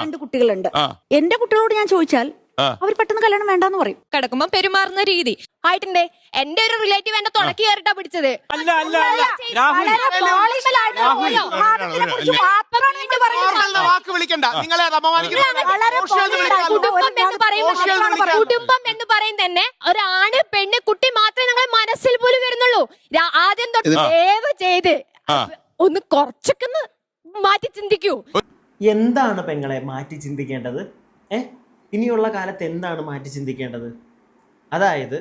2 കുട്ടികളുണ്ട്. എന്റെ കുട്ടികളോട് ഞാൻ ചോദിച്ചാൽ അവർ പെട്ടെന്ന് കല്യാണം വേണ്ടെന്ന് പറയും. കിടക്കുമ്പോ പെരുമാറുന്ന രീതി ആയിട്ടുണ്ട്. എന്റെ ഒരു റിലേറ്റീവ് എന്റെ തുടക്കി കയറിട്ടാ പിടിച്ചത്. വാക്ക് വിളിക്കണ്ട. നിങ്ങളെ കുടുംബം എന്ന് പറയും തന്നെ ഒരാണ് പെണ്ണ് കുട്ടി മാത്രമേ ഞങ്ങളെ മനസ്സിൽ പോലും വരുന്നുള്ളൂ. ആദ്യം തൊട്ട് ദയവ് ചെയ്ത് ഒന്ന് കുറച്ചൊക്കെ മാറ്റി ചിന്തിക്കൂ. എന്താണ് പെങ്ങളെ മാറ്റി ചിന്തിക്കേണ്ടത്? ഇനിയുള്ള കാലത്ത് എന്താണ് മാറ്റി ചിന്തിക്കേണ്ടത്? അതായത്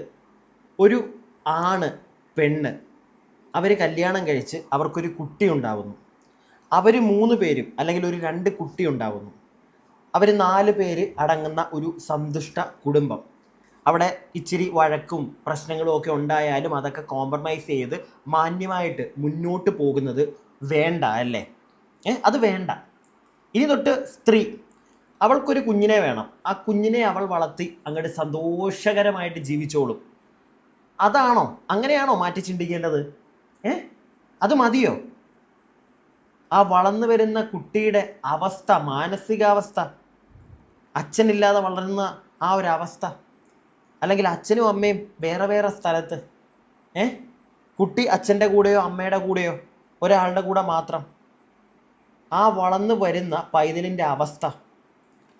ഒരു ആണ് പെണ്ണ് അവർ കല്യാണം കഴിച്ച് അവർക്കൊരു കുട്ടി ഉണ്ടാവുന്നു. അവർ 3 പേരും അല്ലെങ്കിൽ ഒരു 2 കുട്ടി ഉണ്ടാവുന്നു. അവർ 4 പേര് അടങ്ങുന്ന ഒരു സന്തുഷ്ട കുടുംബം. അവിടെ ഇച്ചിരി വഴക്കും പ്രശ്നങ്ങളും ഒക്കെ ഉണ്ടായാലും അതൊക്കെ കോംപ്രമൈസ് ചെയ്ത് മാന്യമായിട്ട് മുന്നോട്ട് പോകുന്നത് വേണ്ട അല്ലേ? അത് വേണ്ട. ഇനി തൊട്ട് സ്ത്രീ അവൾക്കൊരു കുഞ്ഞിനെ വേണം. ആ കുഞ്ഞിനെ അവൾ വളർത്തി അങ്ങോട്ട് സന്തോഷകരമായിട്ട് ജീവിച്ചോളും. അതാണോ, അങ്ങനെയാണോ മാറ്റി ചിന്തിക്കേണ്ടത്? അത് മതിയോ? ആ വളർന്നു വരുന്ന കുട്ടിയുടെ അവസ്ഥ, മാനസികാവസ്ഥ, അച്ഛനില്ലാതെ വളരുന്ന ആ ഒരു അവസ്ഥ, അല്ലെങ്കിൽ അച്ഛനും അമ്മയും വേറെ വേറെ സ്ഥലത്ത്, കുട്ടി അച്ഛൻ്റെ കൂടെയോ അമ്മയുടെ കൂടെയോ ഒരാളുടെ കൂടെ മാത്രം, ആ വളർന്നു വരുന്ന പൈതലിൻ്റെ അവസ്ഥ,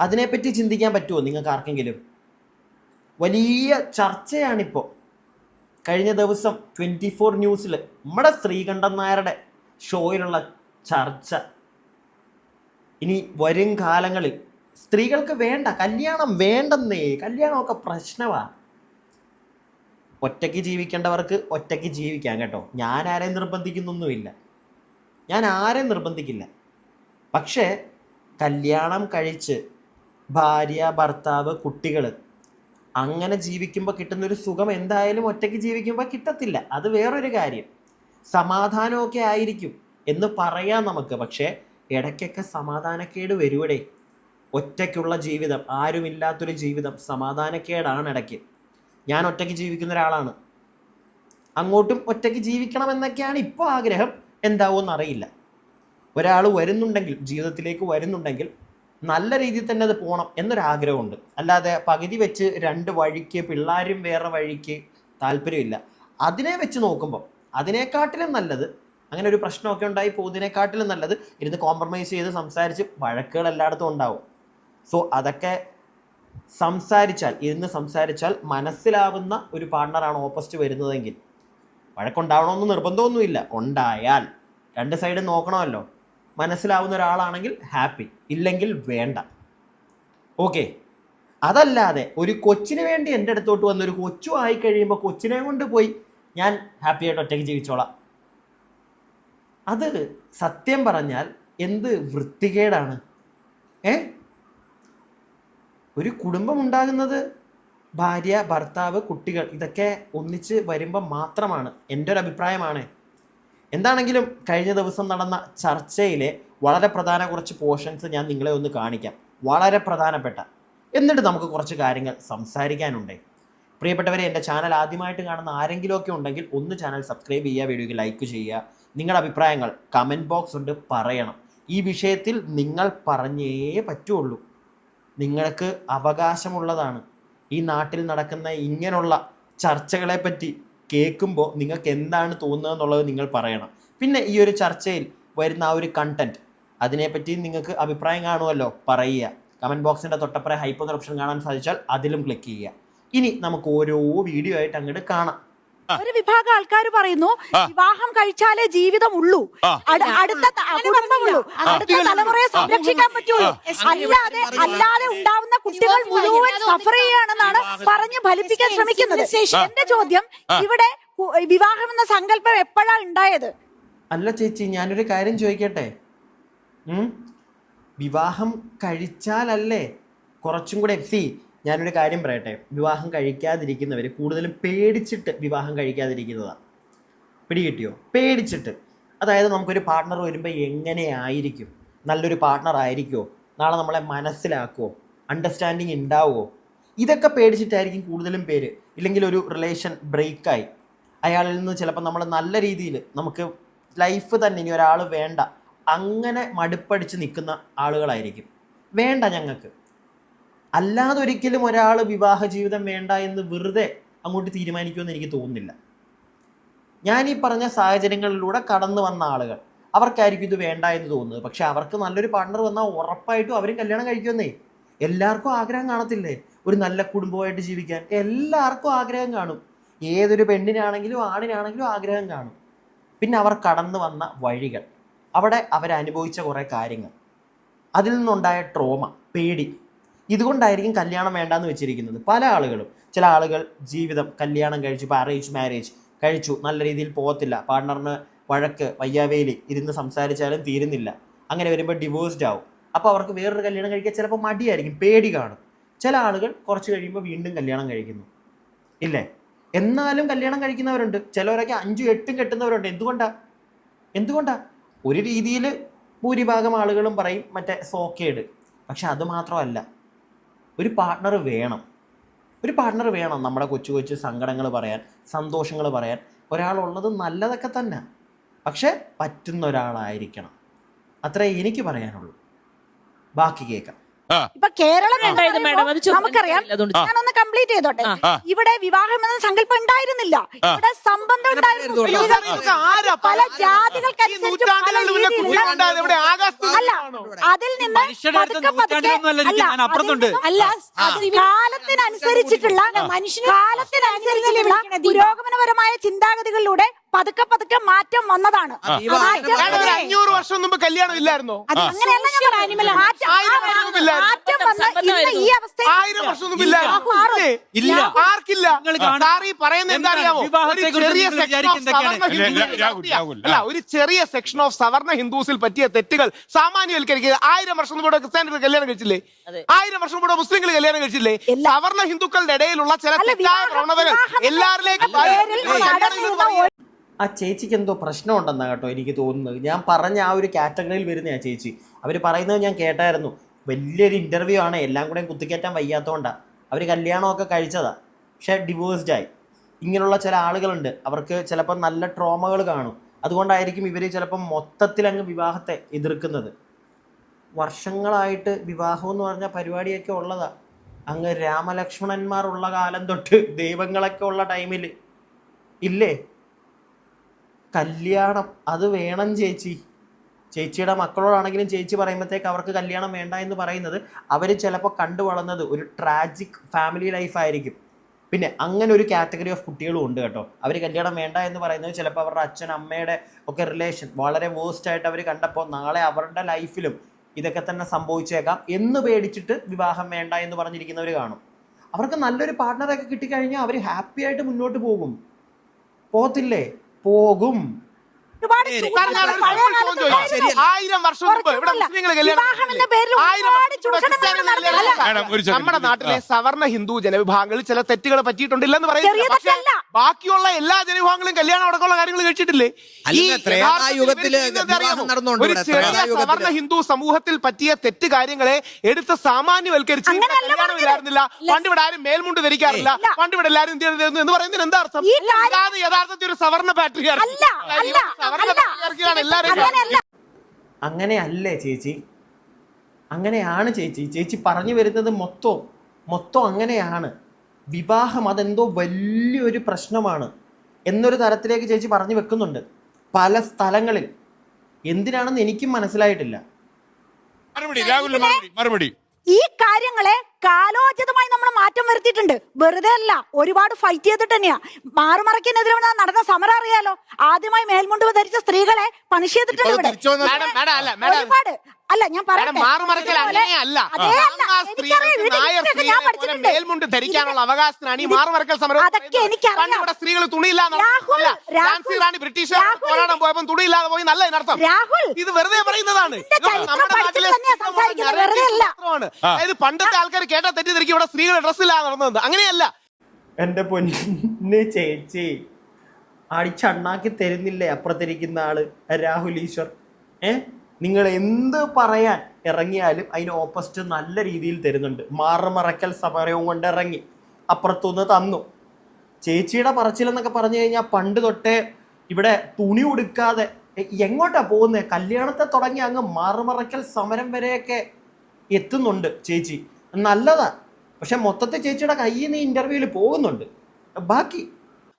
അതിനെപ്പറ്റി ചിന്തിക്കാൻ പറ്റുമോ നിങ്ങൾക്ക് ആർക്കെങ്കിലും? വലിയ ചർച്ചയാണിപ്പോൾ. കഴിഞ്ഞ ദിവസം 24 ന്യൂസിൽ നമ്മുടെ ശ്രീകണ്ഠൻ നായരുടെ ഷോയിലുള്ള ചർച്ച. ഇനി വരും കാലങ്ങളിൽ സ്ത്രീകൾക്ക് വേണ്ട, കല്യാണം വേണ്ടെന്നേ, കല്യാണമൊക്കെ പ്രശ്നമാണ്. ഒറ്റയ്ക്ക് ജീവിക്കേണ്ടവർക്ക് ഒറ്റയ്ക്ക് ജീവിക്കാം കേട്ടോ. ഞാൻ ആരെയും നിർബന്ധിക്കുന്നൊന്നുമില്ല, ഞാൻ ആരെയും നിർബന്ധിക്കില്ല. പക്ഷേ കല്യാണം കഴിച്ച് ഭാര്യ ഭർത്താവ് കുട്ടികൾ അങ്ങനെ ജീവിക്കുമ്പോൾ കിട്ടുന്നൊരു സുഖം എന്തായാലും ഒറ്റയ്ക്ക് ജീവിക്കുമ്പോൾ കിട്ടത്തില്ല. അത് വേറൊരു കാര്യം. സമാധാനമൊക്കെ ആയിരിക്കും എന്ന് പറയാം നമുക്ക്. പക്ഷേ ഇടയ്ക്കൊക്കെ സമാധാനക്കേട് വരുവടേ. ഒറ്റയ്ക്കുള്ള ജീവിതം, ആരുമില്ലാത്തൊരു ജീവിതം സമാധാനക്കേടാണ് ഇടയ്ക്ക്. ഞാൻ ഒറ്റയ്ക്ക് ജീവിക്കുന്ന ഒരാളാണ്. അങ്ങോട്ടും ഒറ്റയ്ക്ക് ജീവിക്കണമെന്നൊക്കെയാണ് ഇപ്പോൾ ആഗ്രഹം. എന്താവുമെന്ന് അറിയില്ല. ഒരാൾ വരുന്നുണ്ടെങ്കിൽ, ജീവിതത്തിലേക്ക് വരുന്നുണ്ടെങ്കിൽ നല്ല രീതിയിൽ തന്നെ അത് പോകണം എന്നൊരാഗ്രഹമുണ്ട്. അല്ലാതെ പകുതി വെച്ച് 2 വഴിക്ക്, പിള്ളേരും വേറെ വഴിക്ക് താല്പര്യമില്ല. അതിനെ വെച്ച് നോക്കുമ്പോൾ അതിനെക്കാട്ടിലും നല്ലത്, അങ്ങനെ ഒരു പ്രശ്നമൊക്കെ ഉണ്ടായി പോകുന്നതിനെക്കാട്ടിലും നല്ലത് ഇരുന്ന് കോംപ്രമൈസ് ചെയ്ത് സംസാരിച്ച്, വഴക്കുകൾ എല്ലായിടത്തും ഉണ്ടാവും. സോ അതൊക്കെ ഇരുന്ന് സംസാരിച്ചാൽ മനസ്സിലാവുന്ന ഒരു പാർട്ണറാണ് ഓപ്പോസിറ്റ് വരുന്നതെങ്കിൽ, വഴക്കുണ്ടാവണമെന്ന് നിർബന്ധമൊന്നുമില്ല. ഉണ്ടായാൽ 2 സൈഡും നോക്കണമല്ലോ. മനസ്സിലാവുന്ന ഒരാളാണെങ്കിൽ ഹാപ്പി, ഇല്ലെങ്കിൽ വേണ്ട. ഓക്കെ. അതല്ലാതെ ഒരു കൊച്ചിന് വേണ്ടി എൻ്റെ അടുത്തോട്ട് വന്നൊരു കൊച്ചു ആയി കഴിയുമ്പോൾ കൊച്ചിനെ കൊണ്ട് പോയി ഞാൻ ഹാപ്പിയായിട്ട് ഒറ്റയ്ക്ക് ജീവിച്ചോളാം, അത് സത്യം പറഞ്ഞാൽ എന്ത് വൃത്തികേടാണ്. ഒരു കുടുംബം ഉണ്ടാകുന്നത് ഭാര്യ ഭർത്താവ് കുട്ടികൾ ഇതൊക്കെ ഒന്നിച്ച് വരുമ്പോൾ മാത്രമാണ്. എൻ്റെ ഒരു അഭിപ്രായമാണ്. എന്താണെങ്കിലും കഴിഞ്ഞ ദിവസം നടന്ന ചർച്ചയിലെ വളരെ പ്രധാന കുറച്ച് പോർഷൻസ് ഞാൻ നിങ്ങളെ ഒന്ന് കാണിക്കാം. വളരെ പ്രധാനപ്പെട്ട, എന്നിട്ട് നമുക്ക് കുറച്ച് കാര്യങ്ങൾ സംസാരിക്കാനുണ്ട്. പ്രിയപ്പെട്ടവരെ, എൻ്റെ ചാനൽ ആദ്യമായിട്ട് കാണുന്ന ആരെങ്കിലുമൊക്കെ ഉണ്ടെങ്കിൽ ഒന്ന് ചാനൽ സബ്സ്ക്രൈബ് ചെയ്യുക, വീഡിയോയ്ക്ക് ലൈക്ക് ചെയ്യുക, നിങ്ങളുടെ അഭിപ്രായങ്ങൾ കമൻറ്റ് ബോക്സ് ഉണ്ട് പറയണം. ഈ വിഷയത്തിൽ നിങ്ങൾ പറഞ്ഞേ പറ്റുള്ളൂ. നിങ്ങൾക്ക് അവകാശമുള്ളതാണ്. ഈ നാട്ടിൽ നടക്കുന്ന ഇങ്ങനെയുള്ള ചർച്ചകളെപ്പറ്റി കേൾക്കുമ്പോൾ നിങ്ങൾക്ക് എന്താണ് തോന്നുന്നത് എന്നുള്ളത് നിങ്ങൾ പറയണം. പിന്നെ ഈ ഒരു ചർച്ചയിൽ വരുന്ന ആ ഒരു കണ്ടന്റ്, അതിനെപ്പറ്റി നിങ്ങൾക്ക് അഭിപ്രായം കാണുമല്ലോ, പറയുക. കമൻറ്റ് ബോക്സിൻ്റെ തൊട്ടപ്പുറം ഹൈപ്പ് എന്ന ഓപ്ഷൻ കാണാൻ സാധിച്ചാൽ അതിലും ക്ലിക്ക് ചെയ്യുക. ഇനി നമുക്ക് ഓരോ വീഡിയോ ആയിട്ട് അങ്ങോട്ട് കാണാം. ഒരു വിഭാഗം ആൾക്കാർ പറയുന്നു വിവാഹം കഴിച്ചാലേ ജീവിതം ഉള്ളൂ, അടുത്ത കുടുംബമുള്ളൂ, അടുത്ത തലമുറയെ സംരക്ഷിക്കാൻ പറ്റുള്ളൂ, അല്ലാതെ ഉണ്ടാവുന്ന കുട്ടികൾ മുഴുവൻ സഫർ ചെയ്യുകയാണെന്നാണ് പറഞ്ഞ് ഫലിപ്പിക്കാൻ ശ്രമിക്കുന്നത്. എന്റെ ചോദ്യം, ഇവിടെ വിവാഹം എന്ന സങ്കല്പം എപ്പോഴാണ് ഉണ്ടായത്? അല്ല ചേച്ചി, ഞാനൊരു കാര്യം ചോദിക്കട്ടെ. വിവാഹം കഴിച്ചാലല്ലേ കുറച്ചും കൂടെ ഞാനൊരു കാര്യം പറയട്ടെ. വിവാഹം കഴിക്കാതിരിക്കുന്നവർ കൂടുതലും പേടിച്ചിട്ട് വിവാഹം കഴിക്കാതിരിക്കുന്നതാണ്. പിടികിട്ടിയോ? പേടിച്ചിട്ട്. അതായത് നമുക്കൊരു പാർട്ട്ണർ വരുമ്പോൾ എങ്ങനെയായിരിക്കും? നല്ലൊരു പാർട്ട്ണർ ആയിരിക്കുമോ? നാളെ നമ്മളെ മനസ്സിലാക്കുമോ? അണ്ടർസ്റ്റാൻഡിങ് ഉണ്ടാവുമോ? ഇതൊക്കെ പേടിച്ചിട്ടായിരിക്കും കൂടുതലും പേര്. ഇല്ലെങ്കിൽ ഒരു റിലേഷൻ ബ്രേക്കായി അയാളിൽ നിന്ന് ചിലപ്പോൾ നമ്മൾ നല്ല രീതിയിൽ നമുക്ക് ലൈഫ് തന്നെ ഇനി ഒരാൾ വേണ്ട, അങ്ങനെ മടുപ്പടിച്ച് നിൽക്കുന്ന ആളുകളായിരിക്കും. വേണ്ട ഞങ്ങൾക്ക്. അല്ലാതെ ഒരിക്കലും ഒരാൾ വിവാഹ ജീവിതം വേണ്ട എന്ന് വെറുതെ അങ്ങോട്ട് തീരുമാനിക്കുമെന്ന് എനിക്ക് തോന്നുന്നില്ല. ഞാൻ ഈ പറഞ്ഞ സാഹചര്യങ്ങളിലൂടെ കടന്നു വന്ന ആളുകൾ അവർക്കായിരിക്കും ഇത് വേണ്ട എന്ന് തോന്നുന്നത്. പക്ഷെ അവർക്ക് നല്ലൊരു പാർട്ണർ വന്നാൽ ഉറപ്പായിട്ടും അവരും കല്യാണം കഴിക്കുമെന്നേ. എല്ലാവർക്കും ആഗ്രഹം കാണത്തില്ലേ ഒരു നല്ല കുടുംബമായിട്ട് ജീവിക്കാൻ? എല്ലാവർക്കും ആഗ്രഹം കാണും. ഏതൊരു പെണ്ണിനാണെങ്കിലും ആണിനാണെങ്കിലും ആഗ്രഹം കാണും. പിന്നെ അവർ കടന്നു വന്ന വഴികൾ, അവിടെ അവരനുഭവിച്ച കുറേ കാര്യങ്ങൾ, അതിൽ നിന്നുണ്ടായ ട്രോമ, പേടി, ഇതുകൊണ്ടായിരിക്കും കല്യാണം വേണ്ടാന്ന് വെച്ചിരിക്കുന്നത് പല ആളുകളും. ചില ആളുകൾ ജീവിതം കല്യാണം കഴിച്ചു, ഇപ്പോൾ അറേഞ്ച് മാരേജ് കഴിച്ചു, നല്ല രീതിയിൽ പോകത്തില്ല, പാർട്ണറിന് വഴക്ക് വയ്യാവേലി ഇരുന്ന് സംസാരിച്ചാലും തീരുന്നില്ല, അങ്ങനെ വരുമ്പോൾ ഡിവോഴ്സ്ഡ് ആവും. അപ്പോൾ അവർക്ക് വേറൊരു കല്യാണം കഴിക്കാൻ ചിലപ്പോൾ മടിയായിരിക്കും, പേടി കാണും. ചില ആളുകൾ കുറച്ച് കഴിയുമ്പോൾ വീണ്ടും കല്യാണം കഴിക്കുന്നു, ഇല്ലേ? എന്നാലും കല്യാണം കഴിക്കുന്നവരുണ്ട്. ചിലവരൊക്കെ 5ഉം 8ഉം കെട്ടുന്നവരുണ്ട്. എന്തുകൊണ്ടാ? ഒരു രീതിയിൽ ഭൂരിഭാഗം ആളുകളും പറയും മറ്റേ സോക്കേട്. പക്ഷെ അത് മാത്രമല്ല, ഒരു പാർട്ണർ വേണം. നമ്മുടെ കൊച്ചു കൊച്ചു സങ്കടങ്ങൾ പറയാൻ, സന്തോഷങ്ങൾ പറയാൻ ഒരാളുള്ളത് നല്ലതൊക്കെ തന്നെ. പക്ഷെ പറ്റുന്ന ഒരാളായിരിക്കണം. അത്രേ എനിക്ക് പറയാനുള്ളൂ. ബാക്കി കേൾക്കാം. ഇപ്പൊ കേരളം നമുക്കറിയാം. ഞാനൊന്ന് കംപ്ലീറ്റ് ചെയ്തോട്ടെ. ഇവിടെ വിവാഹം എന്ന സങ്കല്പം ഉണ്ടായിരുന്നില്ല. ഇവിടെ സംബന്ധം ഉണ്ടായിരുന്നു. പല ജാതികൾക്കനുസരിച്ച് അല്ല, അതിൽ നിന്ന് കാലത്തിനനുസരിച്ചിട്ടുള്ള പുരോഗമനപരമായ ചിന്താഗതികളിലൂടെ പതുക്കെ മാറ്റം വന്നതാണ്. 500 വർഷം മുമ്പ് കല്യാണം ഇല്ലായിരുന്നോ? അങ്ങനെയല്ല ഞാൻ പറഞ്ഞത്. മാറ്റം വന്ന് ഇന്ന് ഈ അവസ്ഥയിൽ 1000 വർഷം മുമ്പ് ആർക്കില്ല. പറയുന്നത് എന്താറിയാമോ? ഒരു ചെറിയ സെക്ഷൻ ഓഫ് സവർണ ഹിന്ദുസിൽ പറ്റിയ തെറ്റുകൾ സാമാന്യവൽക്കരിക്കുക. 1000 വർഷം മുമ്പ് ക്രിസ്ത്യാനികൾ കല്യാണം കഴിച്ചില്ലേ? 1000 വർഷം മുമ്പ് മുസ്ലിങ്ങൾ കല്യാണം കഴിച്ചില്ലേ? സവർണ ഹിന്ദുക്കളുടെ ഇടയിലുള്ള ചില തെറ്റായ പ്രവണതകൾ എല്ലാവരിലേക്കും ആ ചേച്ചിക്ക് എന്തോ പ്രശ്നമുണ്ടെന്നാ കേട്ടോ എനിക്ക് തോന്നുന്നത്. ഞാൻ പറഞ്ഞ ആ ഒരു കാറ്റഗറിയിൽ വരുന്ന ആ ചേച്ചി. അവർ പറയുന്നത് ഞാൻ കേട്ടായിരുന്നു. വലിയൊരു ഇൻ്റർവ്യൂ ആണ്, എല്ലാം കൂടെ കുത്തിക്കയറ്റാൻ വയ്യാത്തതുകൊണ്ടാണ് അവർ കല്യാണമൊക്കെ കഴിച്ചതാണ്. പക്ഷേ ഡിവോഴ്സ്ഡായി. ഇങ്ങനെയുള്ള ചില ആളുകളുണ്ട്, അവർക്ക് ചിലപ്പോൾ നല്ല ട്രോമകൾ കാണും. അതുകൊണ്ടായിരിക്കും ഇവർ ചിലപ്പം മൊത്തത്തിൽ അങ്ങ് വിവാഹത്തെ എതിർക്കുന്നത്. വർഷങ്ങളായിട്ട് വിവാഹം എന്ന് പറഞ്ഞ പരിപാടിയൊക്കെ ഉള്ളതാണ്. അങ്ങ് രാമലക്ഷ്മണന്മാരുള്ള കാലം തൊട്ട് ദൈവങ്ങളൊക്കെ ഉള്ള ടൈമിൽ ഇല്ലേ കല്യാണം? അത് വേണം ചേച്ചി. ചേച്ചിയുടെ മക്കളോടാണെങ്കിലും ചേച്ചി പറയുമ്പോഴത്തേക്ക് അവർക്ക് കല്യാണം വേണ്ട എന്ന് പറയുന്നത് അവർ ചിലപ്പോൾ കണ്ടു വളർന്നത് ഒരു ട്രാജിക് ഫാമിലി ലൈഫായിരിക്കും. പിന്നെ അങ്ങനെ ഒരു കാറ്റഗറി ഓഫ് കുട്ടികളും ഉണ്ട് കേട്ടോ. അവർ കല്യാണം വേണ്ട എന്ന് പറയുന്നത് ചിലപ്പോൾ അവരുടെ അച്ഛൻ അമ്മയുടെ ഒക്കെ റിലേഷൻ വളരെ വേഴ്സ്റ്റായിട്ട് അവർ കണ്ടപ്പോൾ നാളെ അവരുടെ ലൈഫിലും ഇതൊക്കെ തന്നെ സംഭവിച്ചേക്കാം എന്ന് പേടിച്ചിട്ട് വിവാഹം വേണ്ട എന്ന് പറഞ്ഞിരിക്കുന്നവർ കാണും. അവർക്ക് നല്ലൊരു പാർട്ട്ണറൊക്കെ കിട്ടിക്കഴിഞ്ഞാൽ അവർ ഹാപ്പി ആയിട്ട് മുന്നോട്ട് പോകും. പോകത്തില്ലേ? പോകും. 1000 വർഷം മുമ്പ് ഇവിടെ മുസ്ലിങ്ങൾ നമ്മുടെ നാട്ടിലെ സവർണ ഹിന്ദു ജനവിഭാഗങ്ങളിൽ ചില തെറ്റുകൾ പറ്റിയിട്ടുണ്ടില്ലെന്ന് പറയുന്നത്. പക്ഷേ ബാക്കിയുള്ള എല്ലാ ജനവിഭാഗങ്ങളും കല്യാണം അടക്കമുള്ള കാര്യങ്ങൾ കഴിച്ചിട്ടില്ലേ? ഒരു ചെറിയ സവർണ ഹിന്ദു സമൂഹത്തിൽ പറ്റിയ തെറ്റ് കാര്യങ്ങളെ എടുത്ത് സാമാന്യവൽക്കരിച്ച് കല്യാണമില്ലായിരുന്നില്ല, പണ്ട് ഇവിടെ ആരും മേൽമുണ്ട് ധരിക്കാറില്ല, പണ്ട് ഇവിടെ എല്ലാവരും ഇന്ത്യ എന്ന് പറയുന്നതിന് എന്താ അർത്ഥം? യഥാർത്ഥത്തിൽ ഒരു സവർണ പാട്രിയാർക്കി. അങ്ങനെയല്ലേ ചേച്ചി? അങ്ങനെയാണ് ചേച്ചി. ചേച്ചി പറഞ്ഞു വരുന്നത് മൊത്തം അങ്ങനെയാണ്. വിവാഹം അതെന്തോ വലിയൊരു പ്രശ്നമാണ് എന്നൊരു തരത്തിലേക്ക് ചേച്ചി പറഞ്ഞു വെക്കുന്നുണ്ട് പല സ്ഥലങ്ങളിൽ. എന്തിനാണെന്ന് എനിക്കും മനസ്സിലായിട്ടില്ല. മറുപടി ഈ കാര്യങ്ങളെ കാലോചിതമായി നമ്മൾ മാറ്റം വരുത്തിയിട്ടുണ്ട്. വെറുതെ അല്ല, ഒരുപാട് ഫൈറ്റ് ചെയ്തിട്ട് തന്നെയാ. മാറുമറയ്ക്കെതിരെ നടന്ന സമരം അറിയാലോ. ആദ്യമായി മേൽമുണ്ട് ധരിച്ച സ്ത്രീകളെ പണിഷ് ചെയ്തിട്ടുണ്ട് ഇവിടെ. ഒരുപാട് അല്ല, ഞാൻ മേൽമുണ്ട് ധരിക്കാനുള്ള അവകാശത്തിനാണ് ഈ മാറുമറക്കൽ സമരം. അതൊക്കെ എനിക്കറിയാം. സ്ത്രീകൾ തുണിയില്ലാതെ ബ്രിട്ടീഷുകാർ പോരാടാൻ പോയപ്പോൾ തുണിയില്ലാതെ പോയി നല്ല അതിനർത്ഥം. രാഹുൽ, ഇത് വെറുതെ പറയുന്നതാണ്. അതായത് പണ്ടത്തെ ആൾക്കാർ കേട്ടാ തെറ്റിദ്ധരിക്കും ഇവിടെ സ്ത്രീകൾ ഡ്രസ്സില്ലാതെ നടന്നത്. അങ്ങനെയല്ല. എന്റെ പൊന്ന് ചേച്ചി, അടിച്ചണ്ണാക്കി തരുന്നില്ലേ അപ്പുറത്തിരിക്കുന്ന ആള് രാഹുൽ ഈശ്വർ? നിങ്ങൾ എന്ത് പറയാൻ ഇറങ്ങിയാലും അതിന് ഓപ്പോസിറ്റ് നല്ല രീതിയിൽ തരുന്നുണ്ട്. മാറുമറക്കൽ സമരവും കൊണ്ട് ഇറങ്ങി അപ്പുറത്തുനിന്ന് തന്നു. ചേച്ചിയുടെ പറച്ചിലെന്നൊക്കെ പറഞ്ഞു കഴിഞ്ഞാൽ പണ്ട് തൊട്ടേ ഇവിടെ തുണി ഉടുക്കാതെ എങ്ങോട്ടാ പോകുന്നത്? കല്യാണത്തെ തുടങ്ങി അങ്ങ് മാറുമറക്കൽ സമരം വരെയൊക്കെ എത്തുന്നുണ്ട് ചേച്ചി, നല്ലതാ. പക്ഷെ മൊത്തത്തിൽ ചേച്ചിയുടെ കയ്യിൽ നിന്ന് ഇന്റർവ്യൂവിൽ പോകുന്നുണ്ട്. ബാക്കി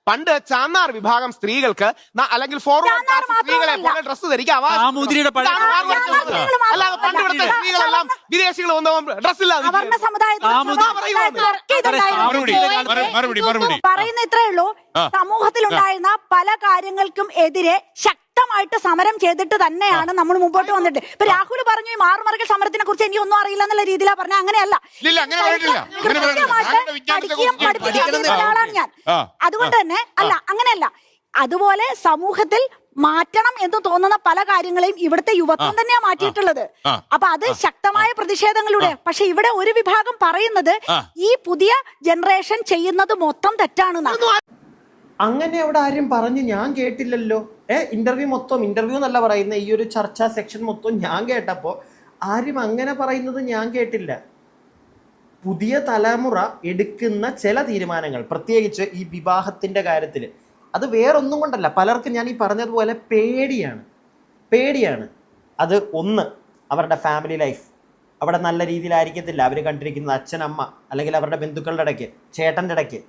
പണ്ട് ചാന്നാർ വിഭാഗം സ്ത്രീകൾക്ക് അല്ലെങ്കിൽ ഫോർവേഡ് കാസ്റ്റ് സ്ത്രീകളെ പോലെ ഡ്രസ്സ് ധരിക്കാൻ അല്ലാതെ പണ്ട് ഇവിടുത്തെ സ്ത്രീകളെല്ലാം വിദേശികൾ വന്നപ്പോൾ ഡ്രസ് ഇല്ലാതെ പറയുന്ന ഇത്രേ ഉള്ളൂ. സമൂഹത്തിലുണ്ടായിരുന്ന പല കാര്യങ്ങൾക്കും എതിരെ ശക്തമായിട്ട് സമരം ചെയ്തിട്ട് തന്നെയാണ് നമ്മൾ മുമ്പോട്ട് വന്നിട്ട്. ഇപ്പൊ രാഹുൽ പറഞ്ഞു ഈ മാറുമറക്കൽ സമരത്തിനെ കുറിച്ച് എനിക്ക് ഒന്നും അറിയില്ല എന്നുള്ള രീതിയിലാണ് പറഞ്ഞത്. അങ്ങനെയല്ല, ആളാണ് ഞാൻ. അതുകൊണ്ട് തന്നെ അല്ല, അങ്ങനെയല്ല. അതുപോലെ സമൂഹത്തിൽ മാറ്റണം എന്ന് തോന്നുന്ന പല കാര്യങ്ങളെയും ഇവിടുത്തെ യുവത്വം തന്നെയാ മാറ്റിയിട്ടുള്ളത്. അപ്പൊ അത് ശക്തമായ പ്രതിഷേധങ്ങളുടെ. പക്ഷെ ഇവിടെ ഒരു വിഭാഗം പറയുന്നത് ഈ പുതിയ ജനറേഷൻ ചെയ്യുന്നത് മൊത്തം തെറ്റാണെന്നാണ്. അങ്ങനെ അവിടെ ആരും പറഞ്ഞു ഞാൻ കേട്ടില്ലല്ലോ. ഇന്റർവ്യൂ മൊത്തം, ഇന്റർവ്യൂ എന്നല്ല പറയുന്ന ഈ ഒരു ചർച്ചാ സെക്ഷൻ മൊത്തം ഞാൻ കേട്ടപ്പോൾ ആരും അങ്ങനെ പറയുന്നത് ഞാൻ കേട്ടില്ല. പുതിയ തലമുറ എടുക്കുന്ന ചില തീരുമാനങ്ങൾ, പ്രത്യേകിച്ച് ഈ വിവാഹത്തിൻ്റെ കാര്യത്തിൽ, അത് വേറൊന്നും കൊണ്ടല്ല. പലർക്കും ഞാൻ ഈ പറഞ്ഞതുപോലെ പേടിയാണ്. അത് ഒന്ന്, അവരുടെ ഫാമിലി ലൈഫ് അവിടെ നല്ല രീതിയിലായിരിക്കത്തില്ല അവർ കണ്ടിരിക്കുന്നത്, അച്ഛനമ്മ അല്ലെങ്കിൽ അവരുടെ ബന്ധുക്കളുടെ ഇടയ്ക്ക്, ചേട്ടൻ്റെ ഇടയ്ക്ക്.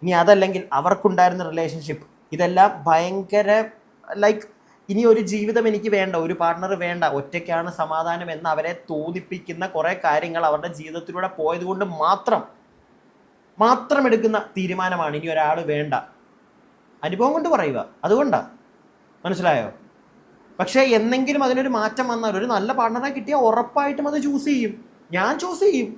ഇനി അതല്ലെങ്കിൽ അവർക്കുണ്ടായിരുന്ന റിലേഷൻഷിപ്പ്, ഇതെല്ലാം ഭയങ്കര ഇനി ഒരു ജീവിതം എനിക്ക് വേണ്ട, ഒരു പാർട്ണർ വേണ്ട, ഒറ്റയ്ക്കാണ് സമാധാനം എന്ന് അവരെ തോന്നിപ്പിക്കുന്ന കുറേ കാര്യങ്ങൾ അവരുടെ ജീവിതത്തിലൂടെ പോയതുകൊണ്ട് മാത്രം എടുക്കുന്ന തീരുമാനമാണ് ഇനി ഒരാൾ വേണ്ട. അനുഭവം കൊണ്ട് പറയുക, അതുകൊണ്ടാണ്. മനസ്സിലായോ? പക്ഷേ എന്നെങ്കിലും അതിനൊരു മാറ്റം വന്നാൽ, ഒരു നല്ല പാർട്ണറെ കിട്ടിയാൽ ഉറപ്പായിട്ടും അത് ചൂസ് ചെയ്യും. ഞാൻ ചൂസ് ചെയ്യും,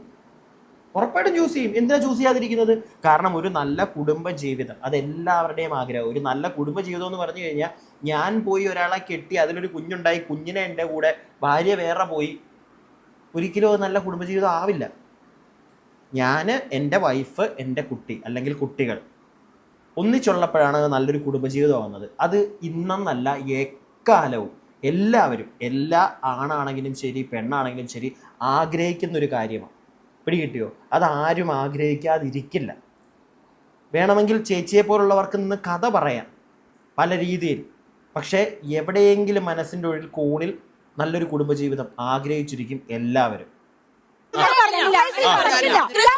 ഉറപ്പായിട്ടും ചൂസ് ചെയ്യും. എന്തിനാ ചൂസ് ചെയ്യാതിരിക്കുന്നത്? കാരണം ഒരു നല്ല കുടുംബ ജീവിതം അതെല്ലാവരുടെയും ആഗ്രഹം. ഒരു നല്ല കുടുംബ ജീവിതം എന്ന് പറഞ്ഞു കഴിഞ്ഞാൽ, ഞാൻ പോയി ഒരാളെ കെട്ടി അതിലൊരു കുഞ്ഞുണ്ടായി, കുഞ്ഞിനെ എൻ്റെ കൂടെ, ഭാര്യ വേറെ പോയി, ഒരിക്കലും അത് നല്ല കുടുംബജീവിതം ആവില്ല. ഞാൻ, എൻ്റെ വൈഫ്, എൻ്റെ കുട്ടി അല്ലെങ്കിൽ കുട്ടികൾ ഒന്നിച്ചുള്ളപ്പോഴാണ് നല്ലൊരു കുടുംബജീവിതം വന്നത്. അത് ഇന്നെന്നല്ല, എക്കാലവും എല്ലാവരും, എല്ലാ ആണാണെങ്കിലും ശരി പെണ്ണാണെങ്കിലും ശരി ആഗ്രഹിക്കുന്നൊരു കാര്യമാണ്. പിടികിട്ടിയോ? അതാരും ആഗ്രഹിക്കാതിരിക്കില്ല. വേണമെങ്കിൽ ചേച്ചിയെ പോലുള്ളവർക്ക് നിന്ന് കഥ പറയാം പല രീതിയിൽ. പക്ഷേ എവിടെയെങ്കിലും മനസ്സിൻ്റെ ഉള്ളിൽ കോണിൽ നല്ലൊരു കുടുംബജീവിതം ആഗ്രഹിച്ചിരിക്കും എല്ലാവരും.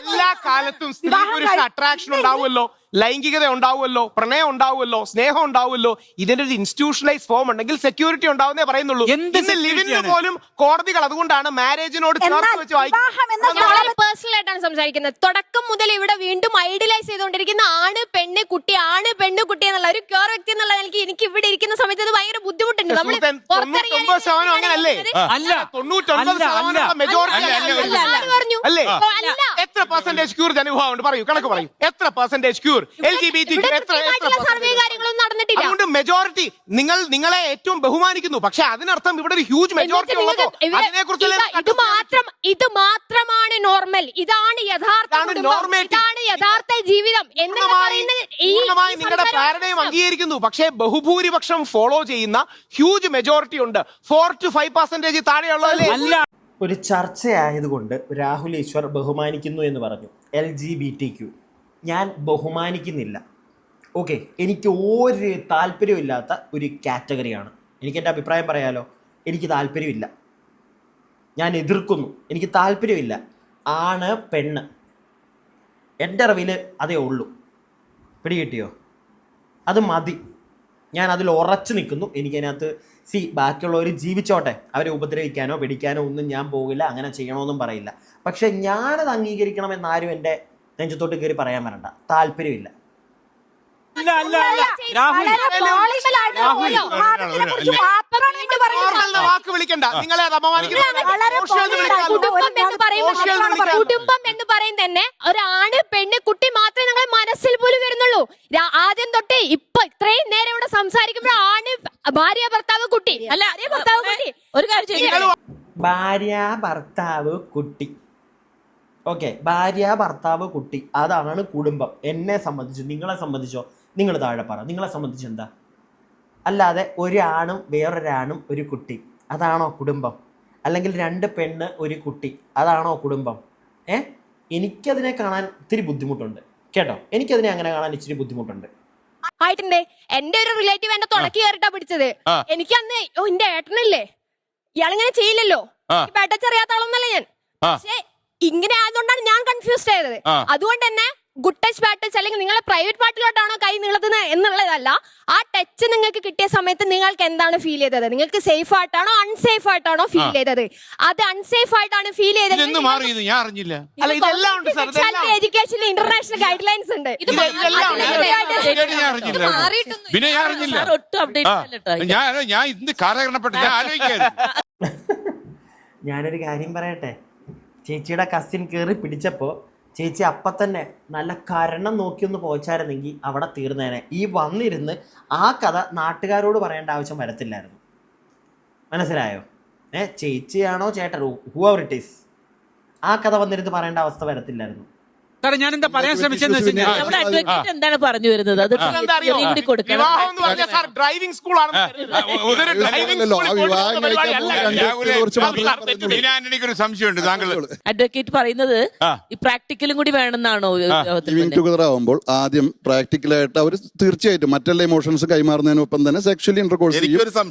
എല്ലാ കാലത്തും സ്ത്രീ പുരുഷ അട്രാക്ഷൻ ഉണ്ടാവുമല്ലോ, ലൈംഗികത ഉണ്ടാവുമല്ലോ, പ്രണയം ഉണ്ടാവുമല്ലോ, സ്നേഹം ഉണ്ടാവുമല്ലോ. ഇതിന്റെ ഒരു ഇൻസ്റ്റിറ്റ്യൂഷണലൈസ് ഫോം ഉണ്ടെങ്കിൽ സെക്യൂരിറ്റി ഉണ്ടാവുന്നേ പറയുന്നുള്ളൂ. ഇന്ന് ലിവിന് പോലും കോടതികൾ അതുകൊണ്ടാണ് മാരേജിനോട് ചേർത്ത് വെച്ച് വളരെ പേഴ്സണൽ ആയിട്ടാണ് സംസാരിക്കുന്നത്. തുടക്കം മുതൽ ഇവിടെ വീണ്ടും ഐഡിയലൈസ് ചെയ്തുകൊണ്ടിരിക്കുന്ന ആണ് പെണ്ണ് കുട്ടി, ആണ് പെണ്ണ് കുട്ടി എന്നുള്ള ഒരു ക്യൂർ വ്യക്തി എന്നുള്ള എനിക്ക് ഇവിടെ ഇരിക്കുന്ന സമയത്ത് അത് ഭയങ്കര ബുദ്ധിമുട്ടുണ്ട്. 99% അങ്ങനല്ലേ? 99% മെജോറിറ്റി അല്ലേ? എത്ര പെർസെന്റേജ് ക്യൂർ അനുഭവമുണ്ട്? പറയൂ, കണക്ക് പറയൂ. എത്ര പെർസെന്റേജ് ക്യൂർ LGBT? അതുകൊണ്ട് മെജോറിറ്റി നിങ്ങളെ ഏറ്റവും ബഹുമാനിക്കുന്നു. പക്ഷെ അതിനർത്ഥം ഇവിടെ ഒരു ഹ്യൂജ് മെജോറിറ്റി ഉള്ളപ്പോ അതിനെക്കുറിച്ച് ഇത് മാത്രമാണ് നോർമൽ, ഇതാണ് യഥാർത്ഥ ജീവിതം എന്ന് പൂർണ്ണമായി നിങ്ങളുടെ പാരഡൈം അംഗീകരിക്കുന്നു. പക്ഷേ ബഹുഭൂരിപക്ഷം ഫോളോ ചെയ്യുന്ന ഹ്യൂജ് മെജോറിറ്റി ഉണ്ട്. 4 to 5% താഴെയുള്ളതല്ലേ? ഒരു ചർച്ചയായതുകൊണ്ട് രാഹുൽ ഈശ്വർ ബഹുമാനിക്കുന്നു എന്ന് പറഞ്ഞു. LGBTQ ഞാൻ ബഹുമാനിക്കുന്നില്ല. ഓക്കെ, എനിക്ക് ഒരു താല്പര്യമില്ലാത്ത ഒരു കാറ്റഗറിയാണ്. എനിക്ക് എൻ്റെ അഭിപ്രായം പറയാലോ, എനിക്ക് താല്പര്യമില്ല, ഞാൻ എതിർക്കുന്നു, എനിക്ക് താല്പര്യമില്ല. ആണ് പെണ്ണ് എൻ്റെ അറിവിൽ അതേ ഉള്ളൂ. പിടികിട്ടിയോ? അത് മതി, ഞാൻ അതിൽ ഉറച്ചു നിൽക്കുന്നു. എനിക്കതിനകത്ത് ബാക്കിയുള്ളവർ ജീവിച്ചോട്ടെ, അവരെ ഉപദ്രവിക്കാനോ പിടിക്കാനോ ഒന്നും ഞാൻ പോകില്ല, അങ്ങനെ ചെയ്യണമെന്നും പറയില്ല. പക്ഷെ ഞാനത് അംഗീകരിക്കണമെന്നാരും എൻ്റെ നെഞ്ചത്തോട്ട് കയറി പറയാൻ വരണ്ട. താല്പര്യമില്ല. വാക്ക് വിളിക്കണ്ട, നിങ്ങളെ കുടുംബം എന്ന് പറയും തന്നെ ഒരാണ് പെണ്ണ് കുട്ടി മാത്രമേ ഞങ്ങൾ മനസ്സിൽ പോലും വരുന്നുള്ളൂ. ആദ്യം തൊട്ടേ ഇപ്പൊ ഇത്രയും നേരം ഇവിടെ സംസാരിക്കുമ്പോൾ ആണ് ഭാര്യ ഭർത്താവ് കുട്ടി, അല്ല ഭർത്താവ് കുട്ടി. ഒരു കാര്യം, ഭാര്യ ഭർത്താവ് കുട്ടി, ഓക്കെ, ഭാര്യ ഭർത്താവ് കുട്ടി, അതാണ് കുടുംബം. എന്നെ സംബന്ധിച്ചു, നിങ്ങളെ സംബന്ധിച്ചോ? നിങ്ങൾ താഴെ പറ, നിങ്ങളെ സംബന്ധിച്ച് എന്താ? അല്ലാതെ ഒരാണും വേറൊരാണും ഒരു കുട്ടി, അതാണോ കുടുംബം? അല്ലെങ്കിൽ 2 പെണ്ണ് ഒരു കുട്ടി, അതാണോ കുടുംബം? എനിക്കതിനെ കാണാൻ ഇത്തിരി ബുദ്ധിമുട്ടുണ്ട് കേട്ടോ. എനിക്കതിനെ അങ്ങനെ കാണാൻ ഇച്ചിരി ബുദ്ധിമുട്ടുണ്ട്. ആയിട്ടുണ്ട്. എന്റെ ഒരു റിലേറ്റീവ് എന്റെ തുടക്കി കയറിട്ടാ പിടിച്ചത്. എനിക്ക് അന്ന് എന്റെ ഏട്ടനല്ലേ, ഇയാളിങ്ങനെ ചെയ്യില്ലല്ലോ, പേട്ടച്ചറിയാത്ത ആളൊന്നല്ല ഞാൻ. പക്ഷെ ഇങ്ങനെ ആയതുകൊണ്ടാണ് ഞാൻ കൺഫ്യൂസ്ഡ് ആയത്. അതുകൊണ്ട് തന്നെ ഗുഡ് ടച്ച് ബാഡ് ടച്ച് അല്ലെങ്കിൽ നിങ്ങളെ പ്രൈവറ്റ് പാർട്ടിലോട്ടാണോ കൈ നീളുന്നത് എന്നുള്ളതല്ല, ആ ടച്ച് നിങ്ങൾക്ക് കിട്ടിയ സമയത്ത് നിങ്ങൾക്ക് എന്താണ് ഫീൽ ചെയ്തത്? നിങ്ങൾക്ക് സേഫ് ആയിട്ടാണോ അൺസേഫ് ആയിട്ടാണോ ഫീൽ ചെയ്തത്? അത് അൺസേഫ് ആയിട്ടാണ് ഫീൽ ചെയ്തത്. എഡ്യൂക്കേഷനിൽ ഇന്റർനാഷണൽ ഗൈഡ് ലൈൻസ് ഉണ്ട്. ഞാനൊരു കാര്യം പറയട്ടെ, ചേച്ചിയുടെ കസിൻ കയറി പിടിച്ചപ്പോൾ ചേച്ചി അപ്പം തന്നെ നല്ല കരണം നോക്കിയൊന്ന് പോച്ചായിരുന്നെങ്കിൽ അവിടെ തീർന്നേനെ. ഈ വന്നിരുന്ന് ആ കഥ നാട്ടുകാരോട് പറയേണ്ട ആവശ്യം വരത്തില്ലായിരുന്നു. മനസ്സിലായോ? ചേച്ചിയാണോ ചേട്ടൻ, ഹൂവർ ഇറ്റ് ഈസ്, ആ കഥ വന്നിരുന്ന് പറയേണ്ട അവസ്ഥ വരത്തില്ലായിരുന്നു. ഞാൻ എന്താ പറയാൻ ശ്രമിച്ചെന്ന് വെച്ചാൽ എന്താണ് പറഞ്ഞു വരുന്നത്? അത് ഡ്രൈവിംഗ് സ്കൂളാണ്. എനിക്കൊരു സംശയമുണ്ട്. താങ്കൾ അഡ്വക്കേറ്റ് പറയുന്നത് ഈ പ്രാക്ടിക്കലും കൂടി വേണമെന്നാണോ? ലിവിംഗ് ടുഗദർ ആവുമ്പോൾ ആദ്യം പ്രാക്ടിക്കലായിട്ട് അവർ തീർച്ചയായിട്ടും മറ്റുള്ള ഇമോഷൻസ് കൈമാറുന്നതിനൊപ്പം തന്നെ സെക്ഷലി ഇന്റർകോഴ്സ്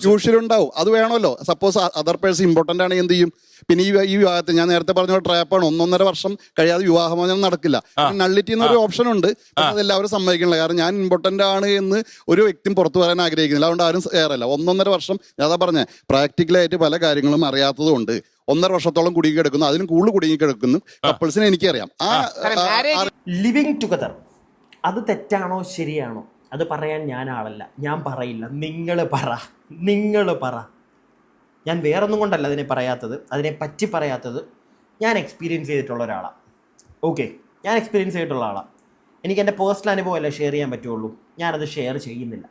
യൂഷ്വലി ഉണ്ടാവും. അത് വേണമല്ലോ. സപ്പോസ് അതർ പേഴ്സൺ ഇമ്പോർട്ടന്റ് ആണ്, എന്ത് ചെയ്യും? പിന്നെ ഈ വിവാഹത്തിൽ ഞാൻ നേരത്തെ പറഞ്ഞ ട്രാപ്പാണ്. 1.5 വർഷം കഴിയാതെ വിവാഹമോചനം നടക്കില്ല. നള്ളിറ്റി എന്നൊരു ഓപ്ഷൻ ഉണ്ട്. അതെല്ലാവരും സമ്മതിക്കണില്ല. കാരണം ഞാൻ ഇമ്പോർട്ടന്റ് ആണ് എന്ന് ഒരു വ്യക്തിയും പുറത്തു പറയാൻ ആഗ്രഹിക്കുന്നില്ല. അതുകൊണ്ട് ആരും ഏറല്ല. 1.5 വർഷം ഞാൻ പറഞ്ഞ പ്രാക്ടിക്കലായിട്ട് പല കാര്യങ്ങളും അറിയാത്തതുകൊണ്ട് 1.5 വർഷത്തോളം കുടുങ്ങി കിടക്കുന്നു. അതിനും കൂടുതൽ കുടുങ്ങി കിടക്കുന്നു കപ്പിൾസിനെ എനിക്കറിയാം. ലിവിങ് ടുഗദർ അത് തെറ്റാണോ ശരിയാണോ അത് പറയാൻ ഞാൻ ആളല്ല. ഞാൻ പറയില്ല. നിങ്ങൾ പറ. ഞാൻ വേറൊന്നും കൊണ്ടല്ല അതിനെ പറയാത്തത്, അതിനെ പറ്റി പറയാത്തത്. ഞാൻ എക്സ്പീരിയൻസ് ചെയ്തിട്ടുള്ള ഒരാളാണ്. ഓക്കെ, ഞാൻ എക്സ്പീരിയൻസ് ചെയ്തിട്ടുള്ള ആളാണ്. എനിക്ക് എൻ്റെ പേഴ്സണൽ അനുഭവമല്ലേ ഷെയർ ചെയ്യാൻ പറ്റുള്ളൂ. ഞാനത് ഷെയർ ചെയ്യുന്നില്ല.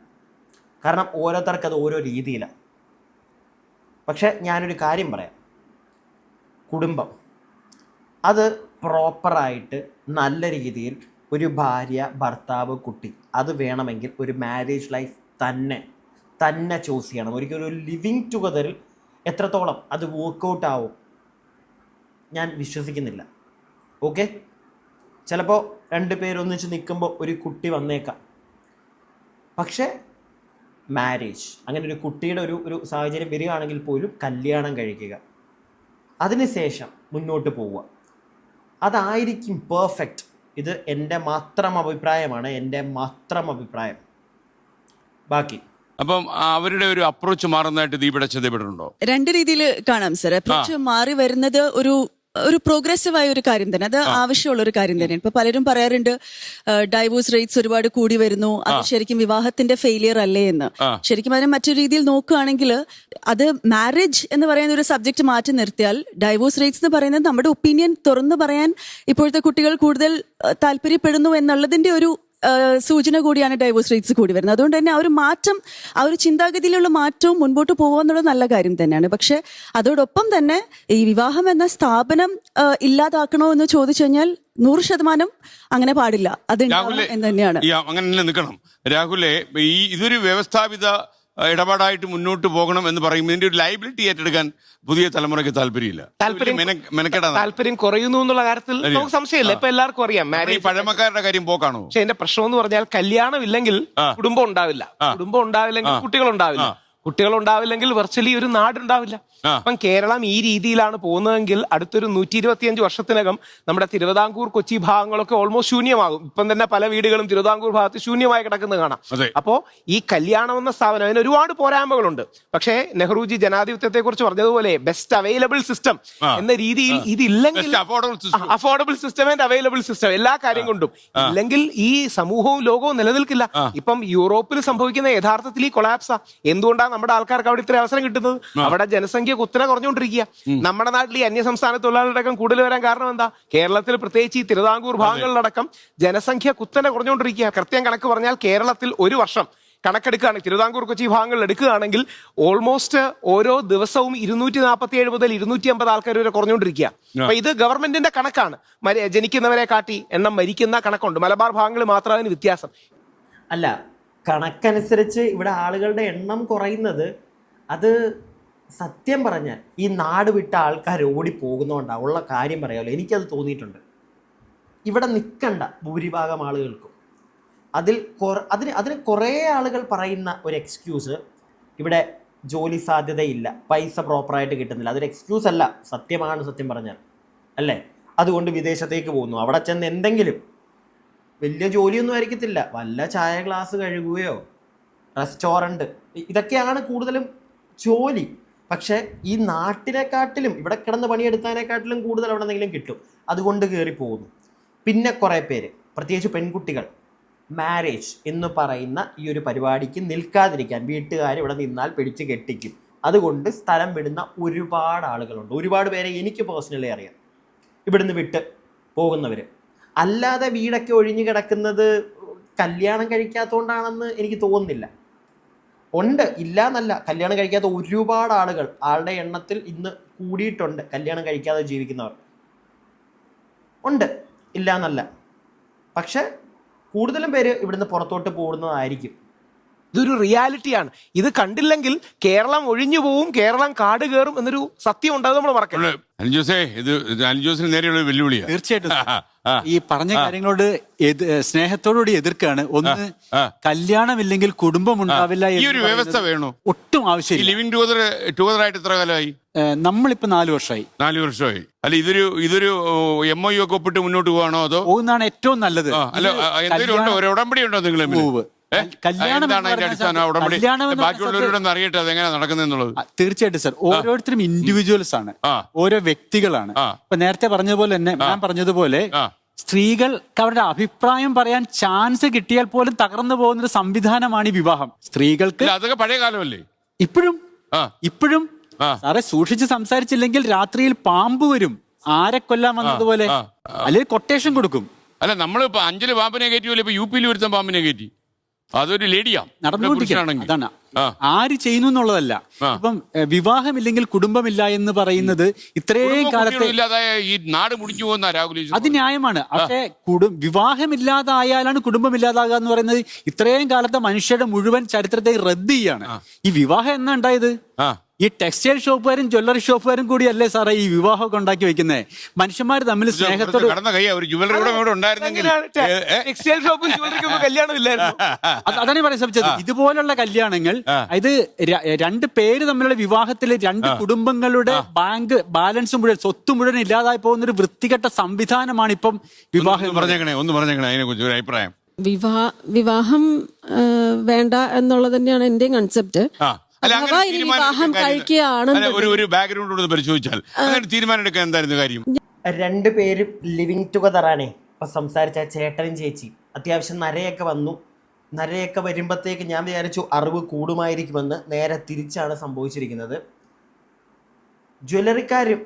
കാരണം ഓരോരുത്തർക്കത് ഓരോ രീതിയിലാണ്. പക്ഷെ ഞാനൊരു കാര്യം പറയാം. കുടുംബം അത് പ്രോപ്പറായിട്ട് നല്ല രീതിയിൽ ഒരു ഭാര്യ, ഭർത്താവ്, കുട്ടി അത് വേണമെങ്കിൽ ഒരു മാരേജ് ലൈഫ് തന്നെ ചൂസ് ചെയ്യണം. ഒരിക്കലും ഒരു ലിവിങ് ടുഗദറിൽ എത്രത്തോളം അത് വർക്കൗട്ട് ആവും ഞാൻ വിശ്വസിക്കുന്നില്ല. ഓക്കെ, ചിലപ്പോൾ 2 പേരൊന്നിച്ച് നിൽക്കുമ്പോൾ ഒരു കുട്ടി വന്നേക്കാം. പക്ഷേ മാരേജ്, അങ്ങനെ ഒരു കുട്ടിയുടെ ഒരു സാഹചര്യം വരികയാണെങ്കിൽ പോലും കല്യാണം കഴിക്കുക, അതിനുശേഷം മുന്നോട്ട് പോവുക, അതായിരിക്കും പെർഫെക്റ്റ്. ഇത് എൻ്റെ മാത്രം അഭിപ്രായം. ബാക്കി അപ്പം അവരുടെ ഒരു അപ്രോച്ച് മാറുന്നതായിട്ട് ദീപിക ശ്രദ്ധപ്പെട്ടിട്ടുണ്ടോ? 2 രീതിയിൽ കാണാം സർ. അപ്രോച്ച് മാറി വരുന്നത് ഒരു പ്രോഗ്രസീവ് ആയ ഒരു കാര്യം തന്നെ, അത് ആവശ്യമുള്ള ഒരു കാര്യം തന്നെയാണ്. ഇപ്പൊ പലരും പറയാറുണ്ട് ഡൈവോഴ്സ് റേറ്റ്സ് ഒരുപാട് കൂടി വരുന്നു, അത് ശരിക്കും വിവാഹത്തിന്റെ ഫെയിലിയർ അല്ലേ എന്ന്. ശരിക്കും അതിനെ മറ്റൊരു രീതിയിൽ നോക്കുകയാണെങ്കിൽ അത് മാരേജ് എന്ന് പറയുന്ന ഒരു സബ്ജക്ട് മാറ്റി നിർത്തിയാൽ ഡൈവോഴ്സ് റേറ്റ്സ് എന്ന് പറയുന്നത് നമ്മുടെ ഒപ്പീനിയൻ തുറന്നു പറയാൻ ഇപ്പോഴത്തെ കുട്ടികൾ കൂടുതൽ താല്പര്യപ്പെടുന്നു എന്നുള്ളതിന്റെ ഒരു സൂചന കൂടിയാണ് ഡൈവോഴ്സ് റേറ്റ്സ് കൂടി വരുന്നത്. അതുകൊണ്ട് തന്നെ ആ ഒരു ചിന്താഗതിയിലുള്ള മാറ്റവും മുൻപോട്ട് പോകുക എന്നുള്ളത് നല്ല കാര്യം തന്നെയാണ്. പക്ഷെ അതോടൊപ്പം തന്നെ ഈ വിവാഹം എന്ന സ്ഥാപനം ഇല്ലാതാക്കണോ എന്ന് ചോദിച്ചു കഴിഞ്ഞാൽ 100% അങ്ങനെ പാടില്ല. അത് എന്ന് തന്നെയാണ്. അങ്ങനെ നിൽക്കണം. രാഹുലെ, ഇതൊരു വ്യവസ്ഥാപിത ഇടപാടായിട്ട് മുന്നോട്ട് പോകണം എന്ന് പറയുമ്പോൾ ഇതിന്റെ ഒരു ലൈബിലിറ്റി ഏറ്റെടുക്കാൻ പുതിയ തലമുറയ്ക്ക് താല്പര്യമില്ല. താല്പര്യം കുറയുന്നു എന്നുള്ള കാര്യത്തിൽ നമുക്ക് സംശയമില്ല. ഇപ്പൊ എല്ലാവർക്കും അറിയാം മാരേജ് പഴമക്കാരുടെ കാര്യം പോക്കാണോ. പക്ഷെ എന്റെ പ്രശ്നം എന്ന് പറഞ്ഞാൽ കല്യാണം ഇല്ലെങ്കിൽ കുടുംബം ഉണ്ടാവില്ല, കുടുംബം ഉണ്ടാവില്ലെങ്കിൽ കുട്ടികൾ ഉണ്ടാവില്ലെങ്കിൽ വെർച്വലി ഒരു നാടുണ്ടാവില്ല. അപ്പം കേരളം ഈ രീതിയിലാണ് പോകുന്നതെങ്കിൽ അടുത്തൊരു 125 വർഷത്തിനകം നമ്മുടെ തിരുവിതാംകൂർ, കൊച്ചി ഭാഗങ്ങളൊക്കെ ഓൾമോസ്റ്റ് ശൂന്യമാകും. ഇപ്പം തന്നെ പല വീടുകളും തിരുവിതാംകൂർ ഭാഗത്ത് ശൂന്യമായി കിടക്കുന്നത് കാണാം. അപ്പോ ഈ കല്യാണം എന്ന സ്ഥാപനം അതിന് ഒരുപാട് പോരായ്മകളുണ്ട്. പക്ഷേ നെഹ്റുജി ജനാധിപത്യത്തെ കുറിച്ച് പറഞ്ഞതുപോലെ ബെസ്റ്റ് അവൈലബിൾ സിസ്റ്റം എന്ന രീതിയിൽ ഇതില്ലെങ്കിൽ, affordable system and available system എല്ലാ കാര്യം കൊണ്ടും ഇല്ലെങ്കിൽ ഈ സമൂഹവും ലോകവും നിലനിൽക്കില്ല. ഇപ്പം യൂറോപ്പിൽ സംഭവിക്കുന്ന യഥാർത്ഥത്തിൽ ഈ കൊളാപ്സാ. എന്തുകൊണ്ടാണ് നമ്മുടെ ആൾക്കാർക്ക് അവിടെ ഇത്ര അവസരം കിട്ടുന്നത്? അവിടെ ജനസംഖ്യ കുത്തനെ കുറഞ്ഞുകൊണ്ടിരിക്കുക. നമ്മുടെ നാട്ടിൽ ഈ അന്യസംസ്ഥാന തൊഴിലാളികളടക്കം കൂടുതൽ വരാൻ കാരണം എന്താ? കേരളത്തിൽ പ്രത്യേകിച്ച് ഈ തിരുവിതാംകൂർ ഭാഗങ്ങളിലടക്കം ജനസംഖ്യ കുത്തനെ കുറഞ്ഞുകൊണ്ടിരിക്കുക. കൃത്യം കണക്ക് പറഞ്ഞാൽ കേരളത്തിൽ ഒരു വർഷം കണക്കെടുക്കുകയാണെങ്കിൽ, തിരുവിതാംകൂർ, കൊച്ചി ഭാഗങ്ങളിൽ എടുക്കുകയാണെങ്കിൽ ഓൾമോസ്റ്റ് ഓരോ ദിവസവും 247 മുതൽ 250 ആൾക്കാർ വരെ കുറഞ്ഞുകൊണ്ടിരിക്കുക. അപ്പൊ ഇത് ഗവൺമെന്റിന്റെ കണക്കാണ്. ജനിക്കുന്നവരെ കാട്ടി എണ്ണം മരിക്കുന്ന കണക്കുണ്ട്. മലബാർ ഭാഗങ്ങളിൽ മാത്രം അതിന് വ്യത്യാസം. അല്ല, കണക്കനുസരിച്ച് ഇവിടെ ആളുകളുടെ എണ്ണം കുറയുന്നത് അത് സത്യം പറഞ്ഞാൽ ഈ നാട് വിട്ട ആൾക്കാർ ഓടിപ്പോകുന്നതുകൊണ്ടാണ്. ഉള്ള കാര്യം പറയാമല്ലോ, എനിക്കത് തോന്നിയിട്ടുണ്ട്. ഇവിടെ നിൽക്കണ്ട ഭൂരിഭാഗം ആളുകൾക്കും. അതിന് കുറേ ആളുകൾ പറയുന്ന ഒരു എക്സ്ക്യൂസ്, ഇവിടെ ജോലി സാധ്യതയില്ല, പൈസ പ്രോപ്പറായിട്ട് കിട്ടുന്നില്ല. അതൊരു എക്സ്ക്യൂസ് അല്ല, സത്യമാണ് സത്യം പറഞ്ഞാൽ. അല്ലേ? അതുകൊണ്ട് വിദേശത്തേക്ക് പോകുന്നു. അവിടെ ചെന്ന് എന്തെങ്കിലും വലിയ ജോലിയൊന്നും ആയിരിക്കത്തില്ല, വല്ല ചായ ഗ്ലാസ് കഴുകുകയോ റെസ്റ്റോറൻറ്റ്, ഇതൊക്കെയാണ് കൂടുതലും ജോലി. പക്ഷേ ഈ നാട്ടിനെക്കാട്ടിലും ഇവിടെ കിടന്ന് പണിയെടുത്തതിനെക്കാട്ടിലും കൂടുതൽ അവിടെ എന്തെങ്കിലും കിട്ടും, അതുകൊണ്ട് കയറി പോകുന്നു. പിന്നെ കുറേ പേര്, പ്രത്യേകിച്ച് പെൺകുട്ടികൾ, മാരേജ് എന്ന് പറയുന്ന ഈ ഒരു പരിപാടിക്ക് നിൽക്കാതിരിക്കാൻ വീട്ടുകാർ ഇവിടെ നിന്നാൽ പിടിച്ച് കെട്ടിക്കും. അതുകൊണ്ട് സ്ഥലം വിടുന്ന ഒരുപാട് ആളുകളുണ്ട്. ഒരുപാട് പേരെ എനിക്ക് പേഴ്സണലി അറിയാം ഇവിടുന്ന് വിട്ട് പോകുന്നവർ. അല്ലാതെ വീടൊക്കെ ഒഴിഞ്ഞു കിടക്കുന്നത് കല്യാണം കഴിക്കാത്തതുകൊണ്ടാണെന്ന് എനിക്ക് തോന്നുന്നില്ല. ഉണ്ട്, ഇല്ല എന്നല്ല, കല്യാണം കഴിക്കാത്ത ഒരുപാട് ആളുകൾ ആളുടെ എണ്ണത്തിൽ ഇന്ന് കൂടിയിട്ടുണ്ട്. കല്യാണം കഴിക്കാതെ ജീവിക്കുന്നവർ ഉണ്ട്, ഇല്ല എന്നല്ല. പക്ഷെ കൂടുതലും പേര് ഇവിടുന്ന് പുറത്തോട്ട് പോകുന്നതായിരിക്കും. ഇതൊരു റിയാലിറ്റിയാണ്. ഇത് കണ്ടില്ലെങ്കിൽ കേരളം ഒഴിഞ്ഞു പോവും, കേരളം കാട് കയറും എന്നൊരു സത്യം ഉണ്ട്. അത് നമ്മൾ മറക്കരുത്. അനിൽജോസേ, ഇത് അനിൽജോസിന് നേരെയുള്ള വെല്ലുവിളിയാണ്. തീർച്ചയായിട്ടും ഈ പറഞ്ഞ കാര്യങ്ങളോട് സ്നേഹത്തോടുകൂടി എതിർക്കാണ്. ഒന്ന്, കല്യാണമില്ലെങ്കിൽ കുടുംബം ഉണ്ടാവില്ല. ഈ ഒരു വ്യവസ്ഥ വേണോ? ഒട്ടും ആവശ്യമില്ല. ലിവിംഗ് ടുഗദർ ആയിട്ട് എത്ര കാലമായി? നമ്മളിപ്പോ 4 വർഷമായി. 4 വർഷമായി. അല്ല, ഇതൊരു MOU ഒക്കെ ഒപ്പിട്ട് മുന്നോട്ട് പോവാണോ അതോ പോകുന്നതാണ് ഏറ്റവും നല്ലത്? അല്ല, എന്തെങ്കിലും ഉണ്ടോ? ഒരു ഉടമ്പടി ഉണ്ടോ നിങ്ങൾ? ബാക്കിയുള്ളവരോടൊന്ന് അറിയട്ടെ അതെങ്ങനെ നടക്കുന്നുള്ളത്. തീർച്ചയായിട്ടും സർ, ഓരോരുത്തരും ഇൻഡിവിജ്വൽസ് ആണ്, ഓരോ വ്യക്തികളാണ്. ഇപ്പൊ നേരത്തെ പറഞ്ഞതുപോലെ തന്നെ, ഞാൻ പറഞ്ഞതുപോലെ സ്ത്രീകൾക്ക് അവരുടെ അഭിപ്രായം പറയാൻ ചാൻസ് കിട്ടിയാൽ പോലും തകർന്നു പോകുന്ന ഒരു സംവിധാനമാണ് ഈ വിവാഹം. സ്ത്രീകൾക്ക് അതൊക്കെ പഴയ കാലമല്ലേ? ഇപ്പോഴും സാറെ സൂക്ഷിച്ച് സംസാരിച്ചില്ലെങ്കിൽ രാത്രിയിൽ പാമ്പ് വരും, ആരെ കൊല്ലാൻ വന്നതുപോലെ, അല്ലെങ്കിൽ കൊട്ടേഷൻ കൊടുക്കും. അല്ല, നമ്മളിപ്പോ 5 പാമ്പിനെ കയറ്റിയല്ലോ, ഇപ്പൊ UP-ൽ ഒരുത്തൻ പാമ്പിനെ കയറ്റി. അതൊരു ലേഡിയാ നടന്നുകൊണ്ടിരിക്കുകയാണ്. അതാണ് ആര് ചെയ്യുന്നു എന്നുള്ളതല്ല. ഇപ്പം വിവാഹമില്ലെങ്കിൽ കുടുംബമില്ല എന്ന് പറയുന്നത് ഇത്രയും കാലത്തെ ഈ നാട് മുടിഞ്ഞു പോകുന്ന രാഹുൽ, അത് ന്യായമാണ്. പക്ഷേ വിവാഹമില്ലാതായാലാണ് കുടുംബമില്ലാതാകുക എന്ന് പറയുന്നത് ഇത്രയും കാലത്തെ മനുഷ്യരുടെ മുഴുവൻ ചരിത്രത്തെ റദ്ദ് ചെയ്യാണ്. ഈ വിവാഹം എന്നാ ഉണ്ടായത്? ഈ ടെക്സ്റ്റൈൽ ഷോപ്പുകാരും ജ്വല്ലറി ഷോപ്പുകാരും കൂടിയല്ലേ സാറേ ഈ വിവാഹമൊക്കെ ഉണ്ടാക്കി വെക്കുന്നത്? മനുഷ്യന്മാർ തമ്മിൽ സ്നേഹത്തോട് അതാണ് പറയാൻ ശ്രമിച്ചത്. ഇതുപോലുള്ള കല്യാണങ്ങൾ, ഇത് 2 പേര് തമ്മിലുള്ള വിവാഹത്തിൽ 2 കുടുംബങ്ങളുടെ ബാങ്ക് ബാലൻസ് മുഴുവൻ, സ്വത്ത് മുഴുവൻ ഇല്ലാതായി പോകുന്ന ഒരു വൃത്തികെട്ട സംവിധാനമാണ് ഇപ്പം വിവാഹം. ഒന്ന് പറഞ്ഞേക്കണേ അതിനെ കുറിച്ച് ഒരു അഭിപ്രായം. വിവാഹം വേണ്ട എന്നുള്ളത് തന്നെയാണ് എന്റെയും കൺസെപ്റ്റ്. വിവാഹം കഴിക്കുകയാണെന്ന് ഒരു ബാക്ക്ഗ്രൗണ്ട് പരിശോധിച്ചാൽ തീരുമാനം എടുക്കാൻ എന്തായിരുന്നു കാര്യം? 2 പേരും ലിവിങ് ടുഗദർ ആണേ. ഇപ്പൊ സംസാരിച്ച ചേട്ടനും ചേച്ചി അത്യാവശ്യം നരയൊക്കെ വന്നു. നരയൊക്കെ വരുമ്പോഴത്തേക്ക് ഞാൻ വിചാരിച്ചു അറിവ് കൂടുമായിരിക്കുമെന്ന്. നേരെ തിരിച്ചാണ് സംഭവിച്ചിരിക്കുന്നത്. ജ്വല്ലറിക്കാരും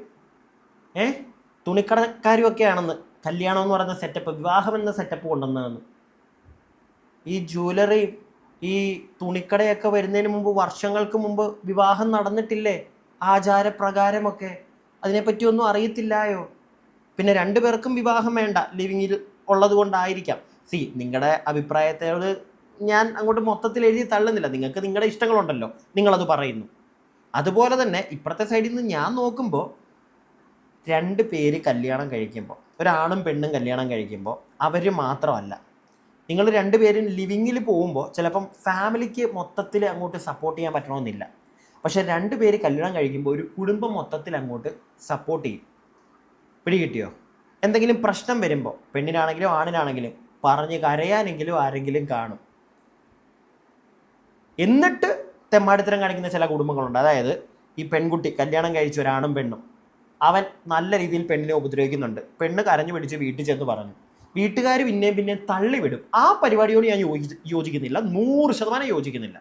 തുണിക്കടക്കാരും ഒക്കെയാണെന്ന് കല്യാണം എന്ന് പറയുന്ന സെറ്റപ്പ്, വിവാഹം എന്ന സെറ്റപ്പ് കൊണ്ടുവന്നതെന്ന്. ഈ ജ്വല്ലറിയും ഈ തുണിക്കടയൊക്കെ വരുന്നതിന് മുമ്പ്, വർഷങ്ങൾക്ക് മുമ്പ് വിവാഹം നടന്നിട്ടില്ലേ ആചാരപ്രകാരമൊക്കെ? അതിനെപ്പറ്റിയൊന്നും അറിയത്തില്ലായോ? പിന്നെ 2 പേർക്കും വിവാഹം വേണ്ട, ലിവിങ്ങിൽ ഉള്ളത് കൊണ്ടായിരിക്കാം. നിങ്ങളുടെ അഭിപ്രായത്തോട് ഞാൻ അങ്ങോട്ട് മൊത്തത്തിൽ എഴുതി തള്ളുന്നില്ല. നിങ്ങൾക്ക് നിങ്ങളുടെ ഇഷ്ടങ്ങളുണ്ടല്ലോ, നിങ്ങളത് പറയുന്നു. അതുപോലെ തന്നെ ഇപ്പുറത്തെ സൈഡിൽ നിന്ന് ഞാൻ നോക്കുമ്പോൾ 2 പേര് കല്യാണം കഴിക്കുമ്പോൾ, ഒരാണും പെണ്ണും കല്യാണം കഴിക്കുമ്പോൾ അവർ മാത്രമല്ല, നിങ്ങൾ 2 പേരും ലിവിങ്ങിൽ പോകുമ്പോൾ ചിലപ്പം ഫാമിലിക്ക് മൊത്തത്തിൽ അങ്ങോട്ട് സപ്പോർട്ട് ചെയ്യാൻ പറ്റണമെന്നില്ല. പക്ഷെ 2 പേര് കല്യാണം കഴിക്കുമ്പോൾ ഒരു കുടുംബം മൊത്തത്തിൽ അങ്ങോട്ട് സപ്പോർട്ട് ചെയ്യും. പിടികിട്ടിയോ? എന്തെങ്കിലും പ്രശ്നം വരുമ്പോൾ പെണ്ണിനാണെങ്കിലും ആണിനാണെങ്കിലും പറഞ്ഞ് കരയാനെങ്കിലും ആരെങ്കിലും കാണും. എന്നിട്ട് തെമ്മാടിത്തരം കാണിക്കുന്ന ചില കുടുംബങ്ങളുണ്ട്. അതായത് ഈ പെൺകുട്ടി കല്യാണം കഴിച്ച ഒരാണും പെണ്ണും, അവൻ നല്ല രീതിയിൽ പെണ്ണിനെ ഉപദ്രവിക്കുന്നുണ്ട്. പെണ്ണ് കരഞ്ഞു പിടിച്ച് വീട്ടിൽ ചെന്ന് പറഞ്ഞു, വീട്ടുകാർ പിന്നെയും തള്ളിവിടും. ആ പരിപാടിയോട് ഞാൻ യോജിക്കുന്നില്ല, 100% യോജിക്കുന്നില്ല.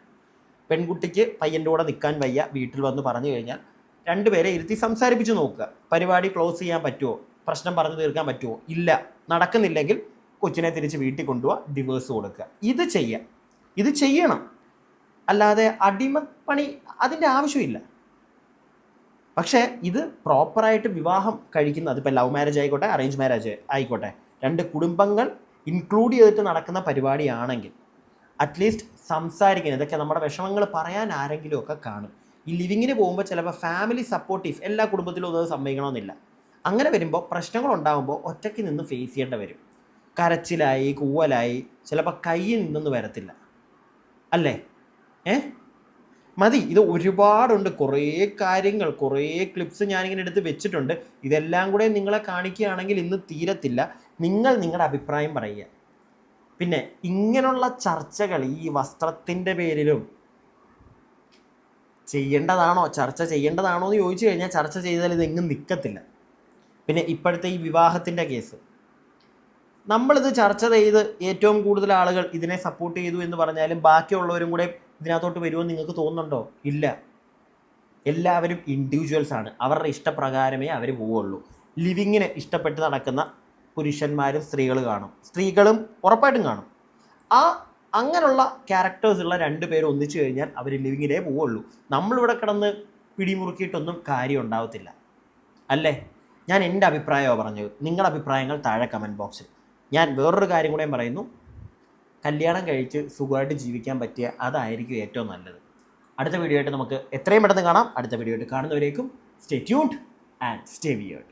പെൺകുട്ടിക്ക് പയ്യൻ്റെ കൂടെ നിൽക്കാൻ വയ്യ, വീട്ടിൽ വന്ന് പറഞ്ഞു കഴിഞ്ഞാൽ 2 പേരെ ഇരുത്തി സംസാരിപ്പിച്ച് നോക്കുക. പരിപാടി ക്ലോസ് ചെയ്യാൻ പറ്റുമോ, പ്രശ്നം പറഞ്ഞു തീർക്കാൻ പറ്റുമോ? ഇല്ല, നടക്കുന്നില്ലെങ്കിൽ കൊച്ചിനെ തിരിച്ച് വീട്ടിൽ കൊണ്ടുപോവുക, ഡിവേഴ്സ് കൊടുക്കുക. ഇത് ചെയ്യണം. അല്ലാതെ അടിമപ്പണി അതിൻ്റെ ആവശ്യമില്ല. പക്ഷേ ഇത് പ്രോപ്പറായിട്ട് വിവാഹം കഴിക്കുന്ന, അതിപ്പോൾ ലവ് മാരേജ് ആയിക്കോട്ടെ അറേഞ്ച് മാരേജ് ആയിക്കോട്ടെ, 2 കുടുംബങ്ങൾ ഇൻക്ലൂഡ് ചെയ്തിട്ട് നടക്കുന്ന പരിപാടിയാണെങ്കിൽ അറ്റ്ലീസ്റ്റ് സംസാരിക്കുന്നത്, ഇതൊക്കെ നമ്മുടെ വിഷമങ്ങൾ പറയാൻ ആരെങ്കിലും ഒക്കെ കാണും. ഈ ലിവിങ്ങിന് പോകുമ്പോൾ ചിലപ്പോൾ ഫാമിലി സപ്പോർട്ടീവ് എല്ലാ കുടുംബത്തിലും ഒന്നും സമ്മതിക്കണമെന്നില്ല. അങ്ങനെ വരുമ്പോൾ പ്രശ്നങ്ങളുണ്ടാകുമ്പോൾ ഒറ്റയ്ക്ക് നിന്ന് ഫേസ് ചെയ്യേണ്ടി വരും. കരച്ചിലായി കൂവലായി ചിലപ്പോൾ കയ്യിൽ നിന്നൊന്നും വരത്തില്ല, അല്ലേ? മതി. ഇത് ഒരുപാടുണ്ട്, കുറേ കാര്യങ്ങൾ, കുറേ ക്ലിപ്സ് ഞാനിങ്ങനെ എടുത്ത് വെച്ചിട്ടുണ്ട്. ഇതെല്ലാം കൂടെ നിങ്ങളെ കാണിക്കുകയാണെങ്കിൽ ഇന്ന് തീരത്തില്ല. നിങ്ങൾ നിങ്ങളുടെ അഭിപ്രായം പറയുക. പിന്നെ ഇങ്ങനെയുള്ള ചർച്ചകൾ ഈ വസ്ത്രത്തിൻ്റെ പേരിലും ചർച്ച ചെയ്യേണ്ടതാണോ എന്ന് ചോദിച്ചു കഴിഞ്ഞാൽ ചർച്ച ചെയ്താൽ ഇതെങ്ങും നിൽക്കത്തില്ല. പിന്നെ ഇപ്പോഴത്തെ ഈ വിവാഹത്തിൻ്റെ കേസ് നമ്മളിത് ചർച്ച ചെയ്ത് ഏറ്റവും കൂടുതൽ ആളുകൾ ഇതിനെ സപ്പോർട്ട് ചെയ്തു എന്ന് പറഞ്ഞാലും ബാക്കിയുള്ളവരും കൂടെ ഇതിനകത്തോട്ട് വരുമെന്ന് നിങ്ങൾക്ക് തോന്നുന്നുണ്ടോ? ഇല്ല. എല്ലാവരും ഇൻഡിവിജ്വൽസ് ആണ്. അവരുടെ ഇഷ്ടപ്രകാരമേ അവർ പോവുള്ളൂ. ലിവിങ്ങിന് ഇഷ്ടപ്പെട്ട് നടക്കുന്ന പുരുഷന്മാരും സ്ത്രീകളും ഉറപ്പായിട്ടും കാണും. അങ്ങനെയുള്ള ക്യാരക്ടേഴ്സ് ഉള്ള 2 പേര് ഒന്നിച്ചു കഴിഞ്ഞാൽ അവർ ലിവിങ്ങിലേ പോവുള്ളൂ. നമ്മളിവിടെ കിടന്ന് പിടിമുറുക്കിയിട്ടൊന്നും കാര്യം ഉണ്ടാവത്തില്ല, അല്ലേ? ഞാൻ എൻ്റെ അഭിപ്രായമാണ് പറഞ്ഞത്. നിങ്ങളുടെ അഭിപ്രായങ്ങൾ താഴെ കമൻറ്റ് ബോക്സിൽ. ഞാൻ വേറൊരു കാര്യം കൂടെ പറയുന്നു, കല്യാണം കഴിച്ച് സുഖമായിട്ട് ജീവിക്കാൻ പറ്റിയ അതായിരിക്കും ഏറ്റവും നല്ലത്. അടുത്ത വീഡിയോ ആയിട്ട് നമുക്ക് എത്രയും പെട്ടെന്ന് കാണാം. അടുത്ത വീഡിയോ ആയിട്ട് കാണുന്നവരേക്കും stay tuned and stay weird.